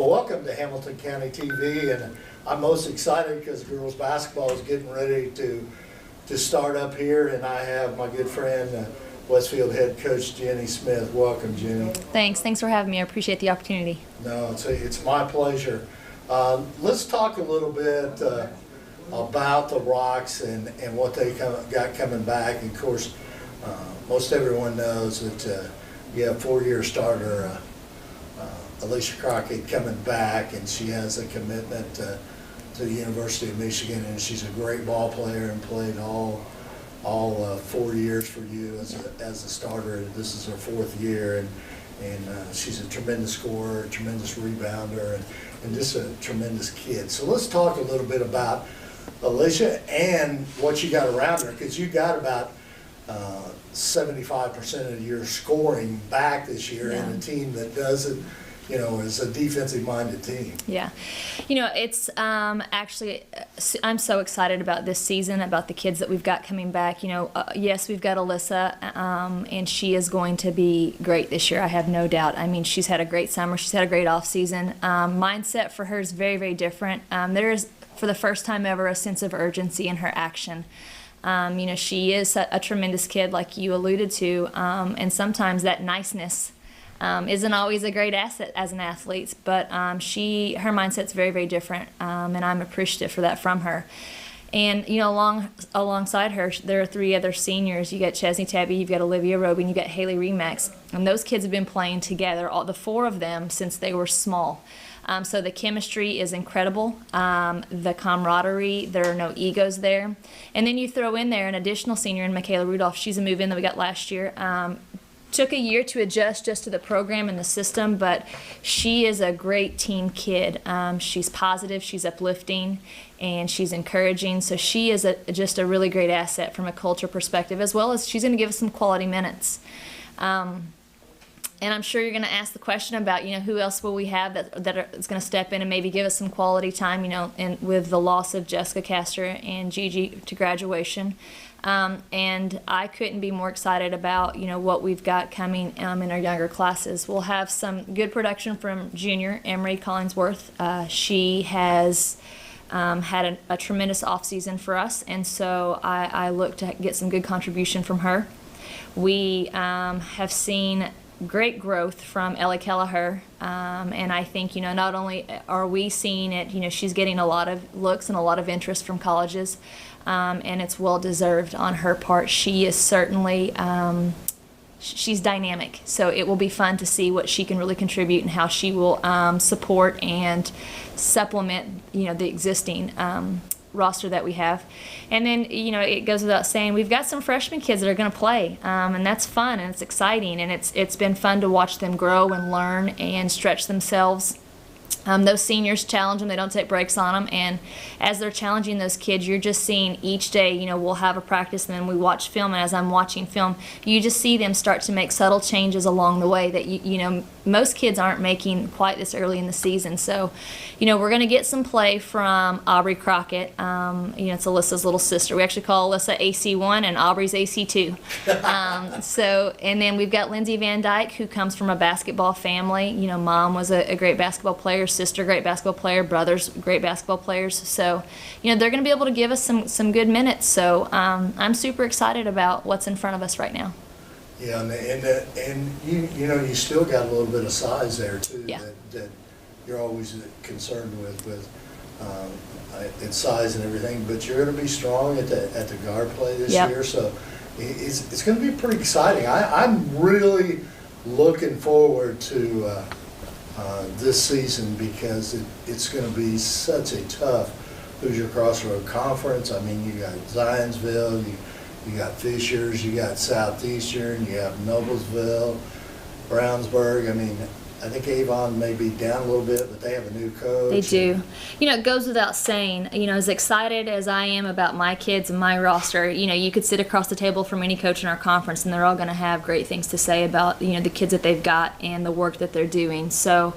Well, welcome to Hamilton County TV, and I'm most excited because girls basketball is getting ready to start up here, and I have my good friend, Westfield head coach Ginny Smith. Welcome, Ginny. Thanks for having me. I appreciate the opportunity. No, it's my pleasure. Let's talk a little bit about the Rocks and what they got coming back. And of course, most everyone knows that you have four-year starter Alicia Crockett coming back, and she has a commitment to the University of Michigan, and she's a great ball player and played all 4 years for you as a starter. This is her fourth year, and she's a tremendous scorer, a tremendous rebounder, and just a tremendous kid. So let's talk a little bit about Alicia and what you got around her, because you got about 75% of your scoring back this year in a team that doesn't, is a defensive-minded team. Yeah. It's actually, I'm so excited about this season, about the kids that we've got coming back. Yes, we've got Alyssa, and she is going to be great this year, I have no doubt. I mean, she's had a great summer. She's had a great off-season. Mindset for her is very, very different. There is, for the first time ever, a sense of urgency in her action. She is a tremendous kid, like you alluded to, and sometimes that niceness isn't always a great asset as an athlete, but her mindset's very, very different, and I'm appreciative for that from her. And alongside her, there are three other seniors. You got Chesney Tabby, you've got Olivia Roby, and you got Haley Remax, and those kids have been playing together, all the four of them, since they were small. So the chemistry is incredible, the camaraderie, there are no egos there. And then you throw in there an additional senior in Michaela Rudolph. She's a move-in that we got last year. Took a year to adjust just to the program and the system, but she is a great team kid. She's positive, she's uplifting, and she's encouraging. So she is just a really great asset from a culture perspective, as well as she's going to give us some quality minutes. And I'm sure you're going to ask the question about, who else will we have that is going to step in and maybe give us some quality time, and with the loss of Jessica Castor and Gigi to graduation. And I couldn't be more excited about, what we've got coming in our younger classes. We'll have some good production from junior Emery Collinsworth. She has had a tremendous off-season for us, and so I look to get some good contribution from her. We have seen great growth from Ellie Kelleher, and I think, not only are we seeing it, she's getting a lot of looks and a lot of interest from colleges, and it's well deserved on her part. She is certainly, she's dynamic, so it will be fun to see what she can really contribute and how she will support and supplement, the existing roster that we have. And then, it goes without saying, we've got some freshman kids that are going to play, and that's fun and it's exciting, and it's been fun to watch them grow and learn and stretch themselves. Those seniors challenge them, they don't take breaks on them, and as they're challenging those kids, you're just seeing each day, we'll have a practice and then we watch film, and as I'm watching film, you just see them start to make subtle changes along the way that most kids aren't making quite this early in the season. So, we're going to get some play from Aubrey Crockett. It's Alyssa's little sister. We actually call Alyssa AC1 and Aubrey's AC2. And then we've got Lindsay Van Dyke, who comes from a basketball family. Mom was a great basketball player, sister great basketball player, brothers great basketball players. So, they're going to be able to give us some good minutes. So I'm super excited about what's in front of us right now. Yeah, and you still got a little bit of size there too. Yeah. That you're always concerned with its size and everything. But you're going to be strong at the guard play this year, so it's going to be pretty exciting. I'm really looking forward to this season, because it's going to be such a tough Hoosier Crossroad Conference. I mean, you got Zionsville, you got Fishers, you got Southeastern, you have Noblesville, Brownsburg. I mean, I think Avon may be down a little bit, but they have a new coach. They do. It goes without saying, as excited as I am about my kids and my roster, you could sit across the table from any coach in our conference and they're all going to have great things to say about, the kids that they've got and the work that they're doing. So,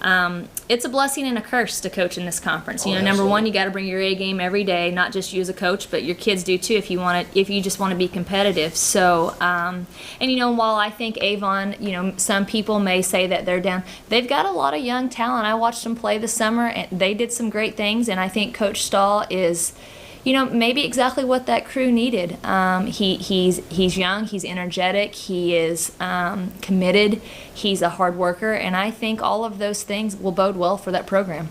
it's a blessing and a curse to coach in this conference. You Oh, know, number one, absolutely. you got to bring your A game every day, not just you as a coach, but your kids do too. If you just want to be competitive. So, and you know, while I think Avon, you know, some people may say that they're down, they've got a lot of young talent. I watched them play this summer, and they did some great things. And I think Coach Stahl is, you know, maybe exactly what that crew needed. He's young, he's energetic, he is committed, he's a hard worker, and I think all of those things will bode well for that program.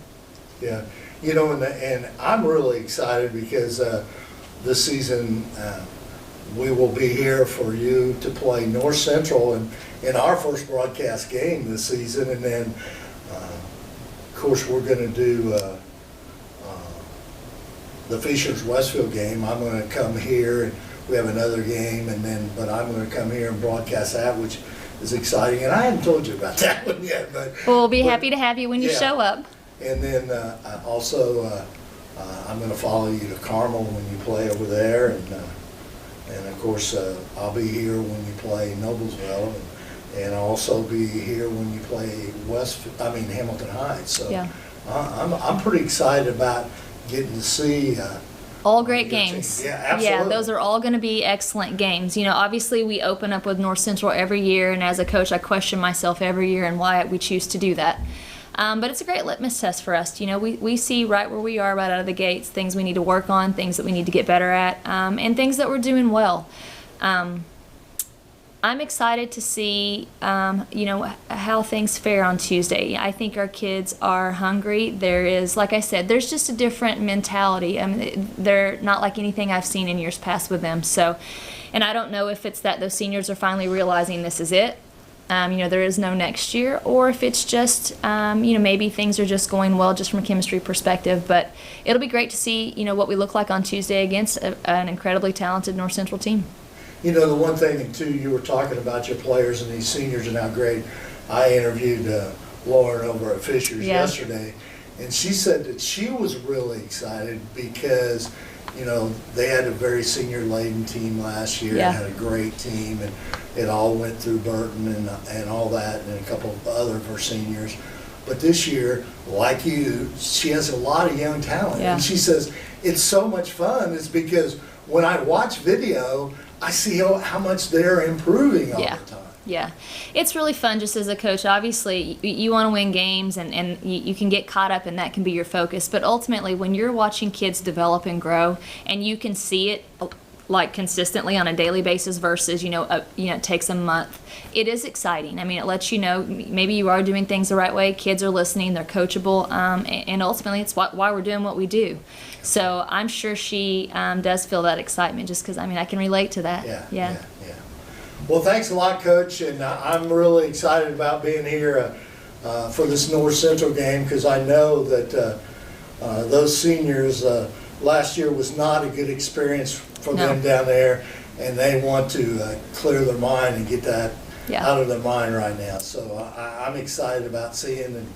Yeah, you know, and I'm really excited because this season we will be here for you to play North Central in our first broadcast game this season, and then of course we're going to do the Fishers Westfield game. I'm going to come here, and we have another game, but I'm going to come here and broadcast that, which is exciting. And I haven't told you about that one yet, but Well, we'll be happy to have you when you yeah. show up. And then also I'm going to follow you to Carmel when you play over there, and of course I'll be here when you play Noblesville, and I'll also be here when you play Hamilton Heights. So Yeah. I'm pretty excited about getting to see. All great your games. team. Yeah, absolutely. Yeah, those are all going to be excellent games. You know, obviously we open up with North Central every year, and as a coach, I question myself every year and why we choose to do that. But it's a great litmus test for us. You know, we see right where we are right out of the gates, things we need to work on, things that we need to get better at, and things that we're doing well. I'm excited to see, you know, how things fare on Tuesday. I think our kids are hungry. There is, like I said, there's just a different mentality. I mean, they're not like anything I've seen in years past with them. So, and I don't know if it's that those seniors are finally realizing this is it. You know, there is no next year, or if it's just, you know, maybe things are just going well just from a chemistry perspective. But it'll be great to see, you know, what we look like on Tuesday against an incredibly talented North Central team. You know, the one thing, too, you were talking about your players and these seniors and how great. I interviewed Lauren over at Fishers yesterday, and she said that she was really excited because, you know, they had a very senior-laden team last year and had a great team, and it all went through Burton and all that, and a couple of other of her seniors. But this year, like you, she has a lot of young talent. Yeah. And she says, it's so much fun is because when I watch video, I see how much they're improving all the time. Yeah, it's really fun just as a coach. Obviously, you want to win games, and you can get caught up, and that can be your focus. But ultimately, when you're watching kids develop and grow, and you can see it like consistently on a daily basis versus, you know, it takes a month, it is exciting. I mean, it lets you know maybe you are doing things the right way, kids are listening, they're coachable, and ultimately it's why we're doing what we do. So I'm sure she does feel that excitement just because, I mean, I can relate to that. Yeah. Well, thanks a lot, Coach, and I'm really excited about being here for this North Central game because I know that those seniors last year was not a good experience for them down there, and they want to clear their mind and get that out of their mind right now. So I'm excited about seeing,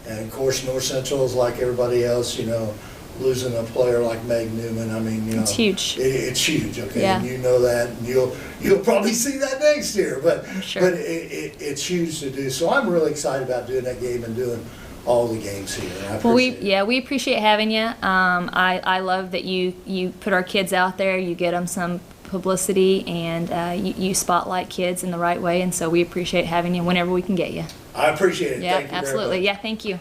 and of course North Central is like everybody else, you know, losing a player like Meg Newman. I mean, you know, it's huge. It's huge, okay, Yeah. and you know that, and you'll probably see that next year, but I'm sure. but it's huge to do. So I'm really excited about doing that game and doing all the games here. I appreciate it. We appreciate having you. I love that you put our kids out there, you get them some publicity, and you spotlight kids in the right way, and so we appreciate having you whenever we can get you. I appreciate it. Yeah, Thank you absolutely. very much. Yeah, thank you.